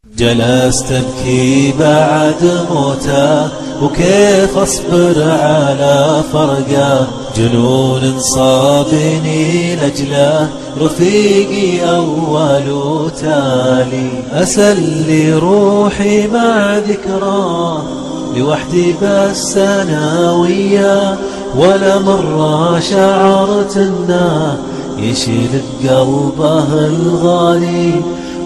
جلست ابكي بعد موته، وكيف اصبر على فرقه؟ جنون صابني لاجله، رفيقي اول وتالي. اسلي روحي مع ذكراه، لوحدي بس انا وياه، ولا مرة شعرت انه يشيل بقلبه الغالي،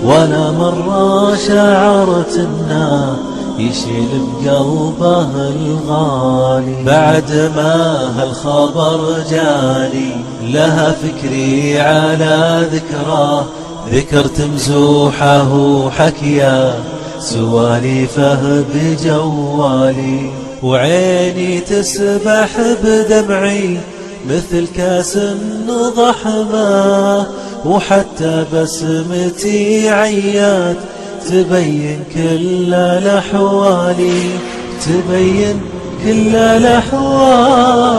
ولا مرة شعرت انه يشيل بقلبه الغالي. بعد ما هالخبر جاني، لها فكري على ذكراه، ذكرت مزوحه وحكياه، سواليفه بجوالي. وعيني تسبح بدمعي مثل كاس نضحمه، وحتى بسمتي عيات تبين كل الأحوالي، تبين كل الأحوالي.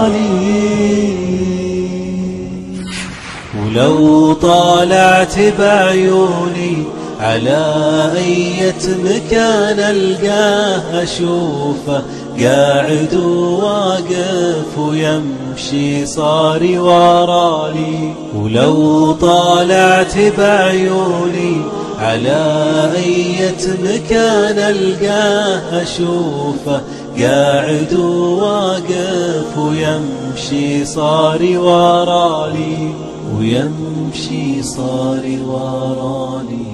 ولو طالعت بعيوني على أية مكان ألقاه، أشوفه قاعد وواقف ويمشي صار ورالي. ولو طالعت بعيوني على أية مكان ألقاه، أشوفه قاعد وواقف ويمشي صار ورالي، ويمشي صار ورالي.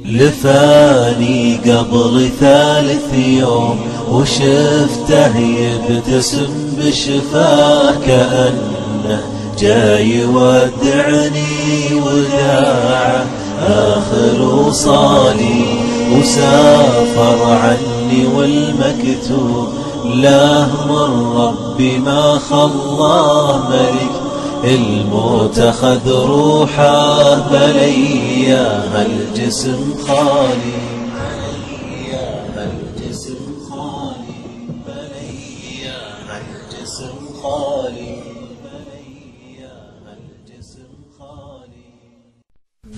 لفاني قبل 3 يوم، وشفته يبتسم بشفاه، كأنه جاي يودعني وداعه آخر وصالي. وسافر عني والمكتوب له من ربي ما خلاه ملك، الموت أخذ روحه بليا هالجسم خالي، بليا هالجسم خالي، بليا هالجسم خالي، بليا هالجسم خالي.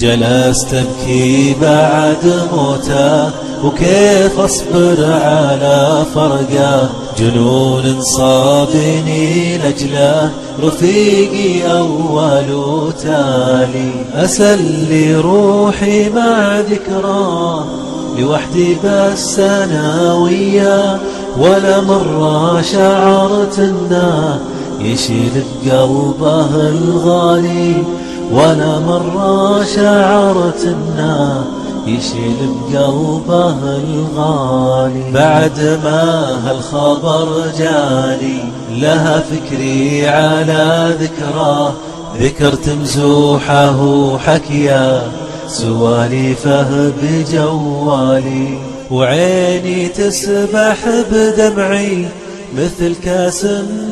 جلست ابكي بعد موته، وكيف اصبر على فرقه؟ جنون صابني لاجله، رفيقي اول وتالي. اسلي روحي مع ذكراه، لوحدي بس انا وياه، ولا مرة شعرت انه يشيل بقلبه الغالي، ولا مرة شعرت انه يشيل بقلبه الغالي. بعد ما هالخبر جاني، لها فكري على ذكراه، ذكرت مزوحه وحكياه، سواليفه بجوالي. وعيني تسبح بدمعي مثل كاس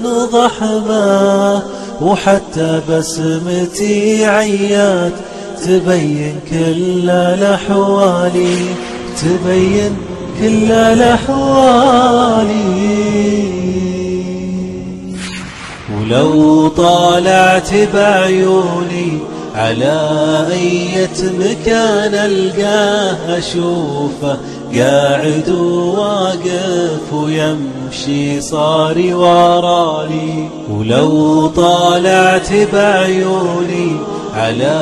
نضحمه، وحتى بسمتي عيات تبين كل الأحوالي، تبين كل الأحوالي. ولو طالعت بعيوني على أية مكان ألقاه، أشوفه قاعد وواقف ويمشي صار ورالي. ولو طالعت بعيوني على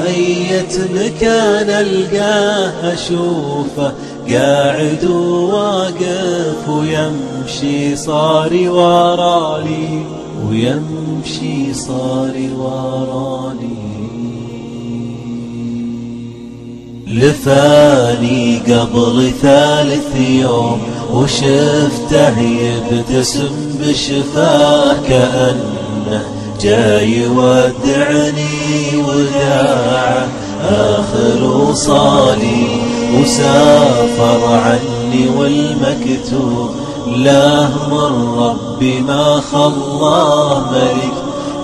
أية مكان ألقاه، أشوفه قاعد وواقف ويمشي صار ورالي، ويمشي صار ورالي. لفاني قبل 3 يوم، وشفته يبتسم بشفاه، كأنه جاي يودعني وداعه آخر وصالي. وسافر عني والمكتوب له من ربي ما خلاه ملك،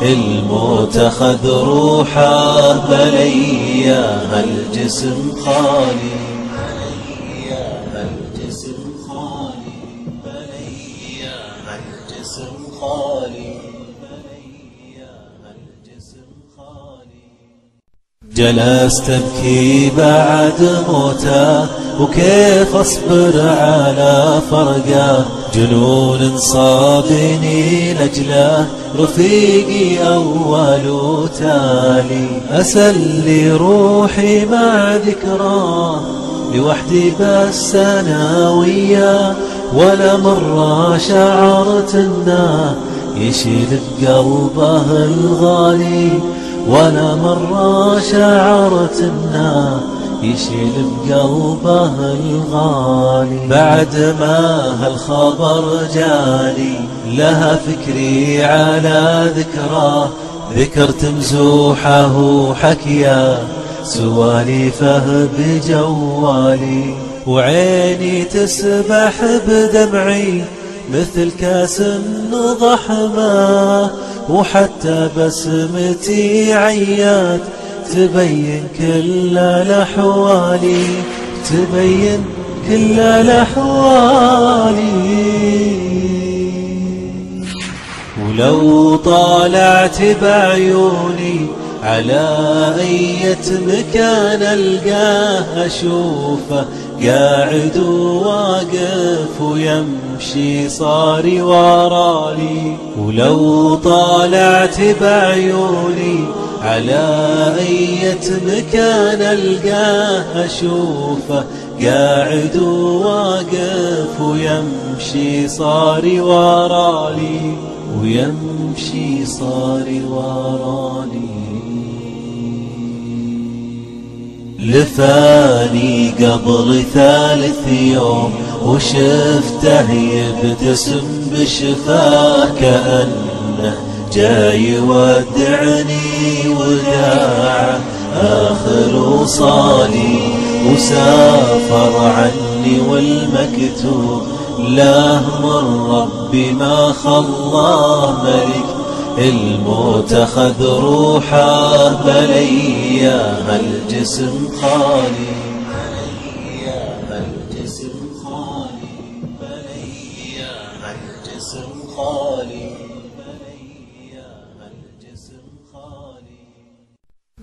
الموت أخذ روحه بليا هالجسم خالي، بليا هالجسم خالي، بليا هالجسم خالي، بليا هالجسم خالي. جلست أبكي بعد موته وكيف أصبر على فرقه، جنون صابني لجله رفيقي أول وتالي، أسلي روحي مع ذكراه لوحدي بس أنا وياه، ولا مرة شعرت إنه يشيل بقلبه الغالي، ولا مرة شعرت إنه يشيل بقلبه الغالي. بعد ما هالخبر جاني لها فكري على ذكراه، ذكرت مزوحه وحكياه سواليفه بجوالي، وعيني تسبح بدمعي مثل كاس ضحمه، وحتى بسمتي عيات تبين كل الأحوالي، تبين كل الأحوالي. ولو طالعت بعيوني على أية مكان ألقاه أشوفه قاعد وواقف ويمشي صار ورالي، ولو طالعت بعيوني على أية مكان ألقاه أشوفه قاعد وواقف ويمشي صار ورالي، ويمشي صار ورالي. لفاني قبل 3 يوم وشفته يبتسم بشفاه كأنه جاي يودعني وداع آخر وصالي، وسافر عني والمكتوب له من ربي ما خلاه ملك، الموت أخذ روحه بليا هالجسم خالي، بليا هالجسم خالي، بليا هالجسم خالي، بليا هالجسم خالي.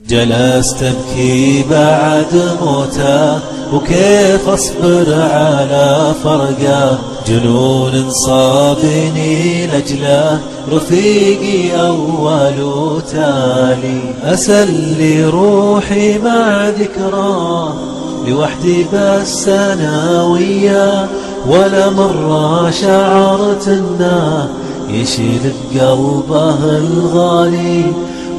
جلست أبكي بعد موته وكيف أصبر على فرقه، جنون صابني لجله رفيقي أول وتالي، أسلي روحي مع ذكراه لوحدي بس أنا وياه، ولا مرة شعرت إنه يشيل بقلبه الغالي،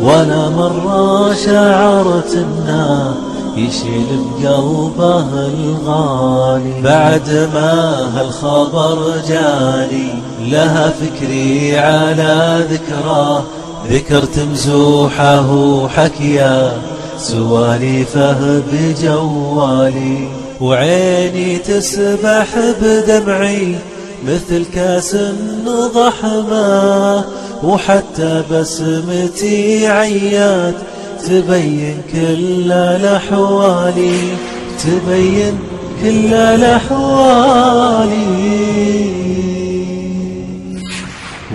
ولا مرة شعرت إنه يشيل بقلبه الغالي. بعد ما هالخبر جاني لها فكري على ذكراه، ذكرت مزوحه وحكياه سواليفه بجوالي، وعيني تسبح بدمعي مثل كاس ضحمه، وحتى بسمتي عيات تبين كل الأحوالي، تبين كل الأحوالي.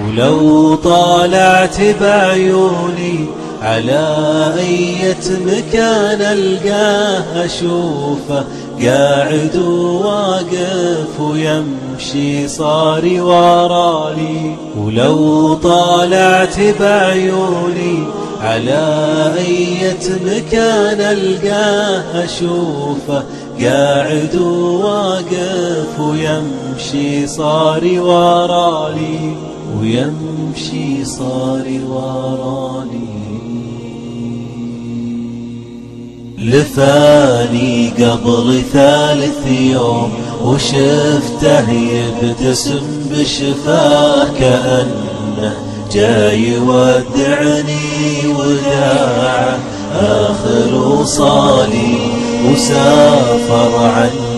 ولو طالعت بعيوني على أية مكان ألقاه أشوفه قاعد وواقف ويمشي صار ورالي، ولو طالعت بعيوني على أية مكان ألقاه أشوفه قاعد وواقف ويمشي صار ورالي، ويمشي صار ورالي. لفاني قبل 3 يوم وشفته يبتسم بشفاه كأنه جاي يودعني وداع آخر وصالي، وسافر عني